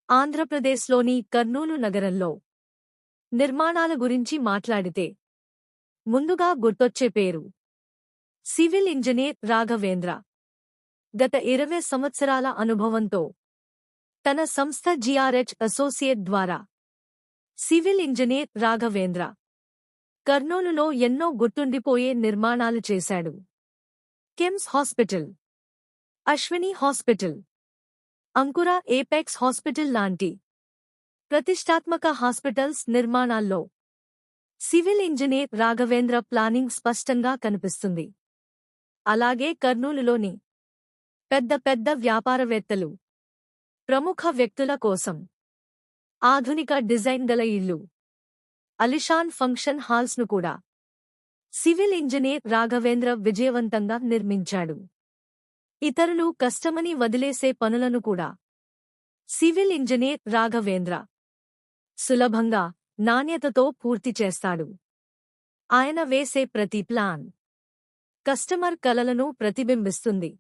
ఆంధ్రప్రదేశ్లోని కర్నూలు నగరంలో నిర్మాణాల గురించి మాట్లాడితే ముందుగా గుర్తొచ్చే పేరు సివిల్ ఇంజనీర్ రాఘవేంద్ర. గత 20 సంవత్సరాల అనుభవంతో తన సంస్థ జిఆర్హెచ్ అసోసియేట్ ద్వారా సివిల్ ఇంజనీర్ రాఘవేంద్ర కర్నూలులో ఎన్నో గుర్తుండిపోయే నిర్మాణాలు చేశాడు. KIMS hospital, Ashwini hospital, Ankura apex hospital లాంటి ప్రతిష్టాత్మక హాస్పిటల్స్ నిర్మాణాల్లో సివిల్ ఇంజనీర్ రాఘవేంద్ర ప్లానింగ్ స్పష్టంగా కనిపిస్తుంది. అలాగే కర్నూలులోని పెద్ద పెద్ద వ్యాపారవేత్తలు, ప్రముఖ వ్యక్తుల కోసం ఆధునిక డిజైన్ గల ఇళ్ళు, అలిషాన్ ఫంక్షన్ హాల్స్ను కూడా సివిల్ ఇంజనీర్ రాఘవేంద్ర విజయవంతంగా నిర్మించాడు. ఇతరులు కష్టమని వదిలేసే పనులను కూడా సివిల్ ఇంజనీర్ రాఘవేంద్ర సులభంగా, నాణ్యతతో పూర్తి చేస్తాడు. ఆయన వేసే ప్రతి ప్లాన్ కస్టమర్ కలలను ప్రతిబింబిస్తుంది.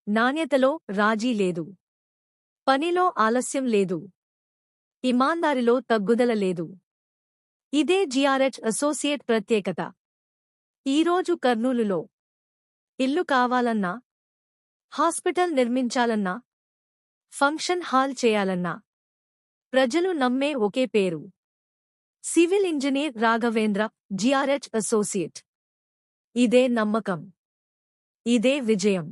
నాణ్యతలో రాజీ లేదు, పనిలో ఆలస్యం లేదు, ఇమాందారిలో తగ్గుదల లేదు. ఇదే జిఆర్హెచ్ అసోసియేట్ ప్రత్యేకత. ఈరోజు కర్నూలులో ఇల్లు కావాలన్నా, హాస్పిటల్ నిర్మించాలన్నా, ఫంక్షన్ హాల్ చేయాలన్నా ప్రజలు నమ్మే ఒకే పేరు సివిల్ ఇంజనీర్ రాఘవేంద్ర, జిఆర్హెచ్ అసోసియేట్. ఇదే నమ్మకం, ఇదే విజయం.